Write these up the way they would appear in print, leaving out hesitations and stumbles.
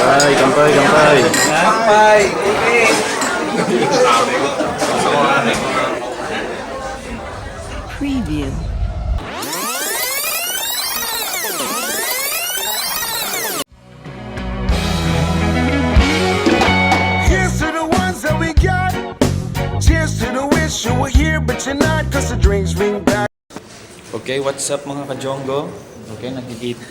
Kampay, kampay, kampay. Kampay. Preview. Here's to the ones that we got. Cheers to the wish you were here, but you're not, cause the drinks ring back. Okay, what's up mga ka-Jonggo? Okay, nakita.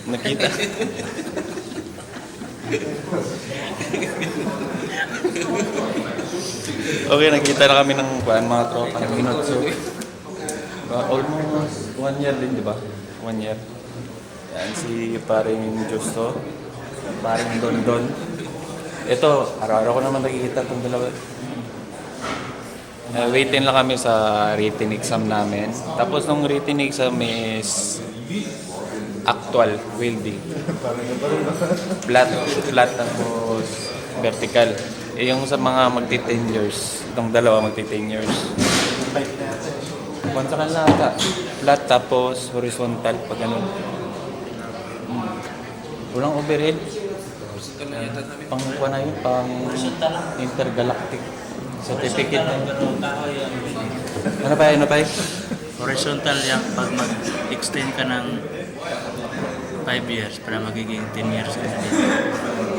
Okay, nakita na kami ng mga tropa ng Minotso. Almost 1 year din, di ba? 1 year. Yan, si paring Justo, paring Don. Ito, araw-araw ko naman nakikita itong dalawa. Waiting lang kami sa written exam namin. Tapos nung written exam is actual welding. Flat tapos vertical. Yung sa mga magti-10 years, itong dalawa magti-10 years. Kung sa kanila ata, flat tapos horizontal pag ganun. Walang overhead. Pang na yun, pang intergalactic certificate na yun. Ano pa? Horizontal yan pag mag-extend ka ng 5 years para magiging 10 years ka na dito.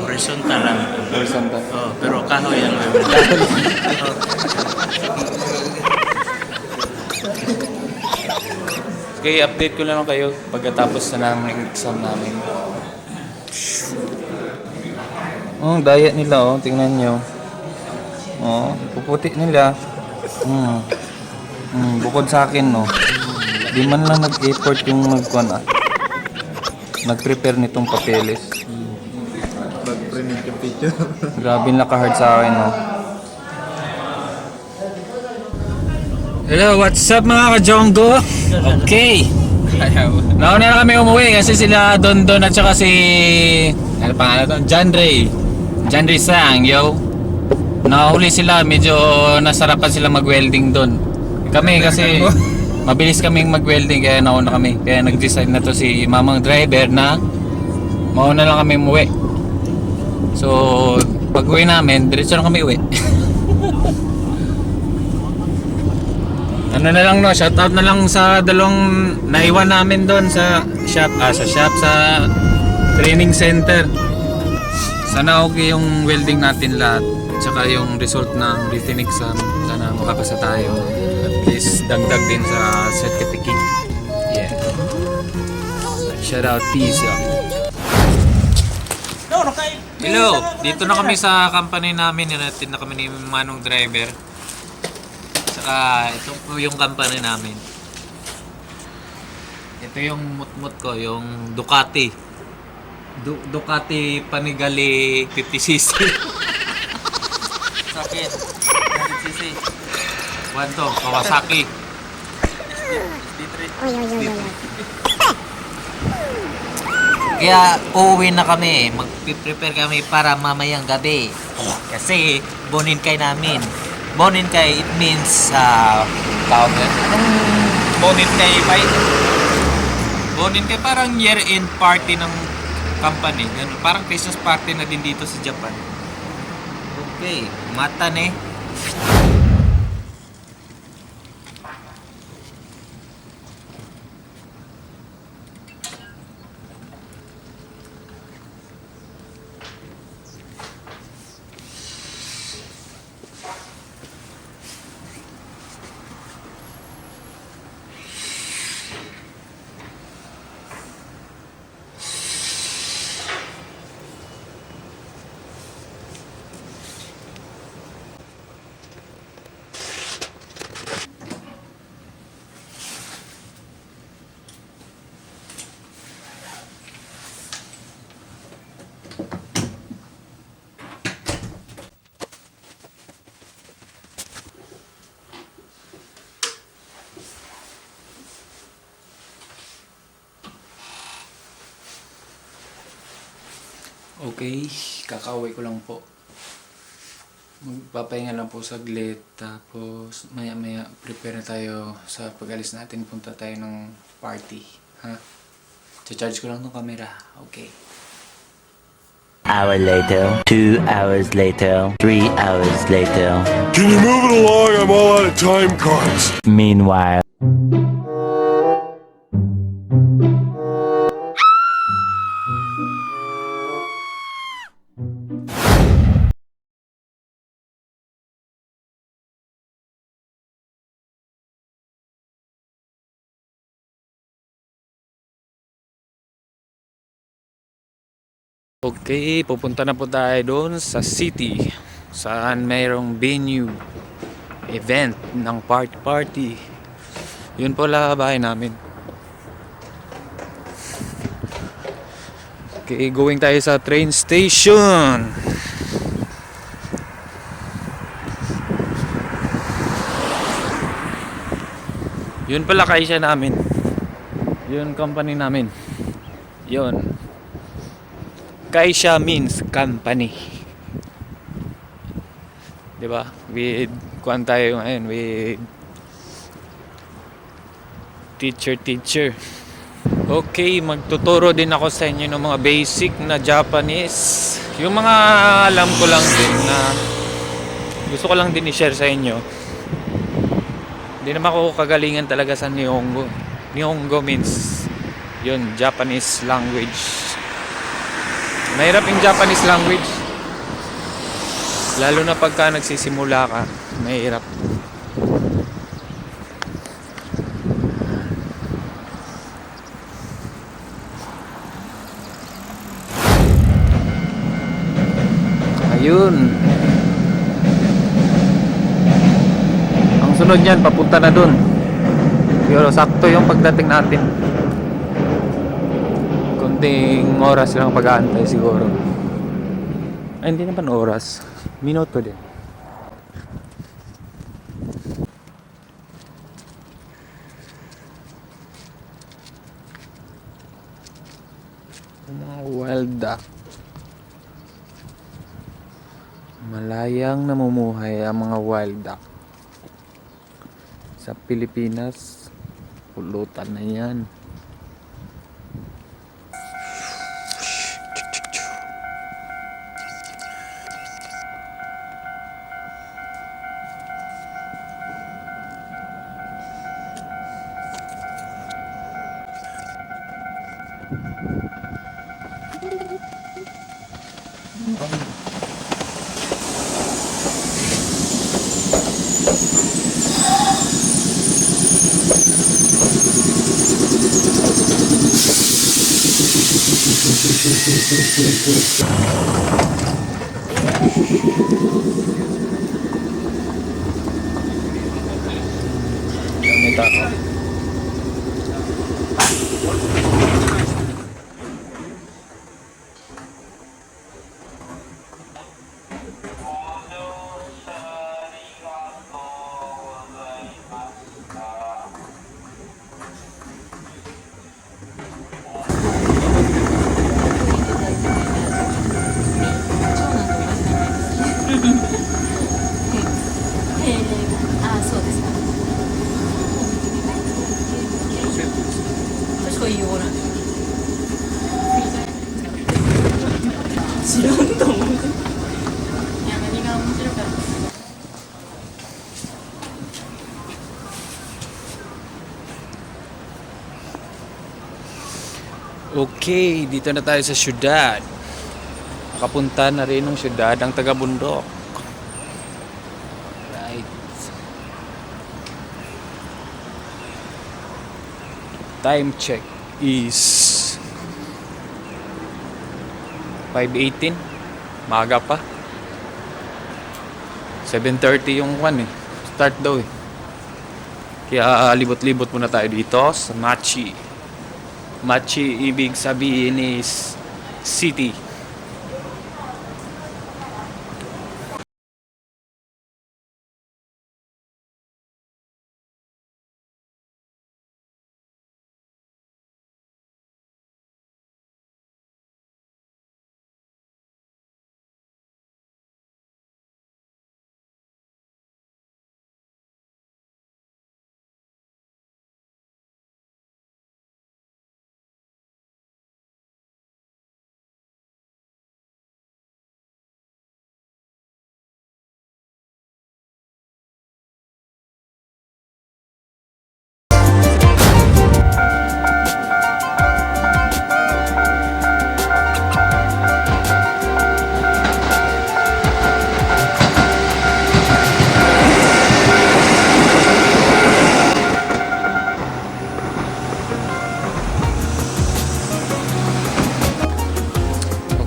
Horizontal lang. Horizontal. Oh, pero kahoy yan. Okay, update ko lang kayo pagkatapos na ng exam namin. Oh, diet nila oh, tingnan nyo. Oh, puputi nila. Bukod sa akin no. Di man lang nag-effort yung nag-prepare nitong papeles. Mag-print yung picture. Grabe naka-hard sa akin no. Hello, what's up mga ka-Jonggo? Okay. Nauna na kami umuwi kasi sila Don at saka si ano pangalan to? John Ray Sang, yo. Nahuli sila, medyo nasarapan sila mag-welding doon. Kami kasi mabilis kaming mag-welding kaya nauna kami. Kaya nag-decide na to si mamang driver na mauna lang kami umuwi. So, pag-uwi namin, diretso na kami uwi. Ano na lang no, shoutout na lang sa dalawang naiwan namin doon sa sa training center. Sana okay yung welding natin lahat. Tsaka yung result ng written exam. Sana makapasa tayo. At least dagdag din sa certificate. Yeah. Shout out, peace out. Hello, dito na kami sa company namin. Natin na kami ni Manong Driver. Tsaka ito po yung company namin. Ito yung mutmut ko, yung Ducati. Ducati Panigale 50cc. Sakit. 100cc. One to, Kawasaki. Kaya uuwi na kami, mag-prepare kami para mamayang gabi. Kasi Boninkai namin. Boninkai, it means Tawag yan. Anong Boninkai pa? Boninkai parang year-end party ng company. Ganun. Parang Christmas party na din dito sa Japan. okay, mata ne. Okay, kakauwi ko lang po. Magpapahinga lang po saglit. Tapos maya maya prepare na tayo sa pag-alis natin. Punta tayo ng party. Ha? Charge ko lang ng camera. Okay. Hour later, 2 hours later, 3 hours later. Can you move it along? I'm all out of time cards. Meanwhile. Okay, pupunta na po tayo doon sa city. Saan mayroong venue. Event ng party. Yun po lang bahay namin. Okay, going tayo sa train station. Yun pala kaisya namin. Yun company namin. Yun. Kaisya means company. 'Di ba? With kuan tayo ngayon with teacher. Okay, magtuturo din ako sa inyo ng mga basic na Japanese. Yung mga alam ko lang din na gusto ko lang din i-share sa inyo. Hindi naman ako kagalingan talaga sa Nihongo. Nihongo means yun, Japanese language. Mahirap yung Japanese language. Lalo na pagka nagsisimula ka, mahirap. Ayun. Ang sunod niyan, papunta na dun. Pero sakto yung pagdating natin. Kunting oras lang pag-aantay siguro. Ay, hindi naman oras. Minuto din. Mga wild duck. Malayang namumuhay ang mga wild duck. Sa Pilipinas, pulutan na yan. May tao. Okay, dito na tayo sa syudad. Nakapunta na rin ng syudad ang taga-bundok. Right. Time check is 5:18. Maaga pa. 7:30 yung start daw eh. Kaya libot-libot muna tayo dito sa Machi. Machi ibig sabihin is city.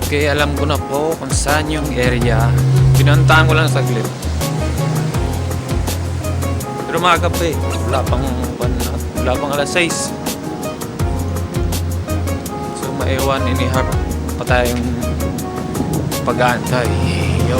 Okay, alam ko na po kung saan yung area. Pinuntahan ko lang saglit. Pero maaga pa eh. Wala pang alas 6. So maiwan, inihap pa tayong pag-aantay. Yo.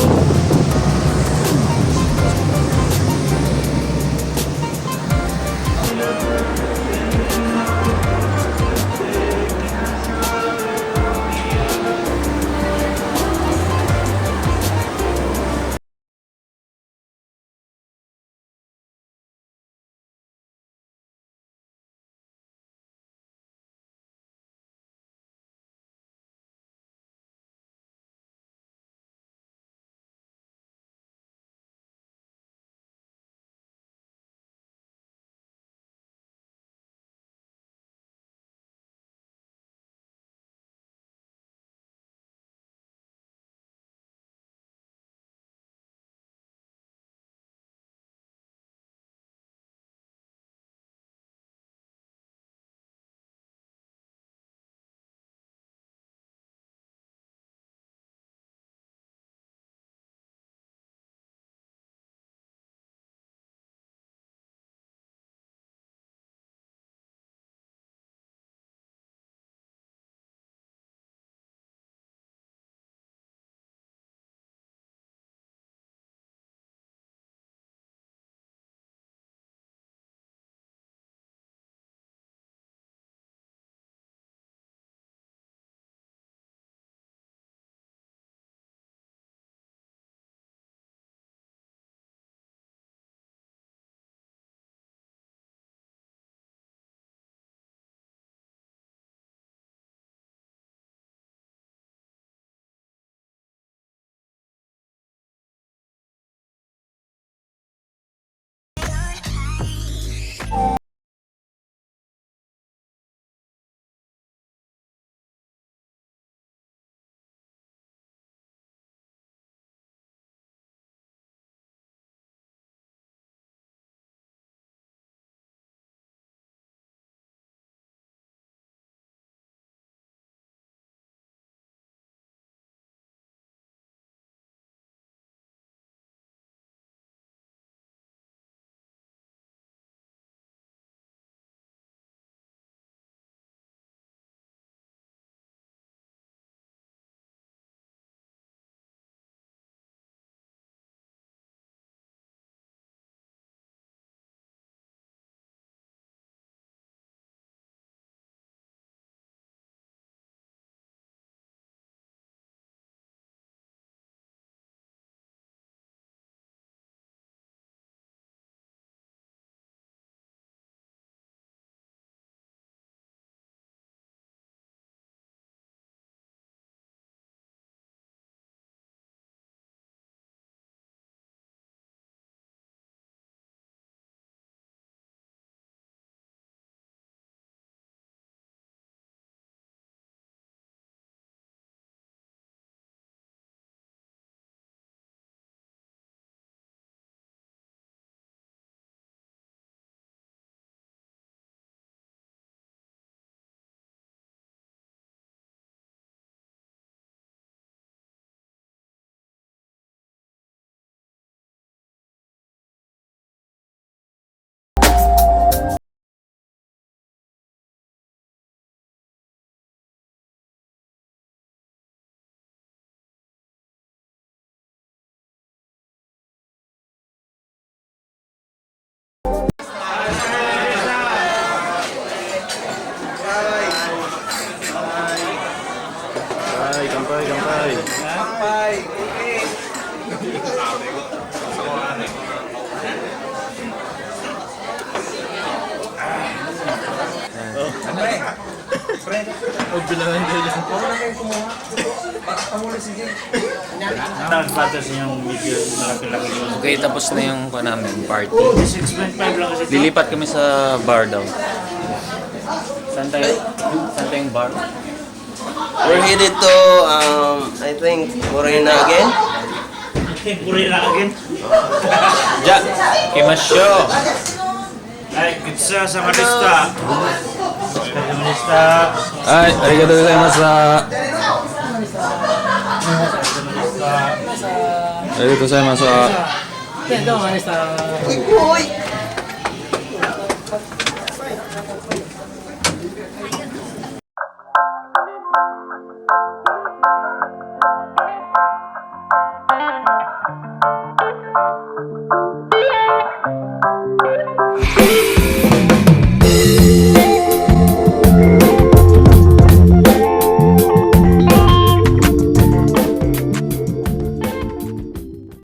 Nagpatas yung video malaki-laki yun. Okay, tapos na yung namin party. 6.5 lang kasi ito. Lilipat kami sa bar daw. Saan tayo? Saan tayong bar? We're headed to, I think, Morena again. Puri na again. Ja! Kimasyo! Ay, kitsa sa Manista. Sa Manista. Ay, arigatou gozaimasu. Arigatou gozaimasu.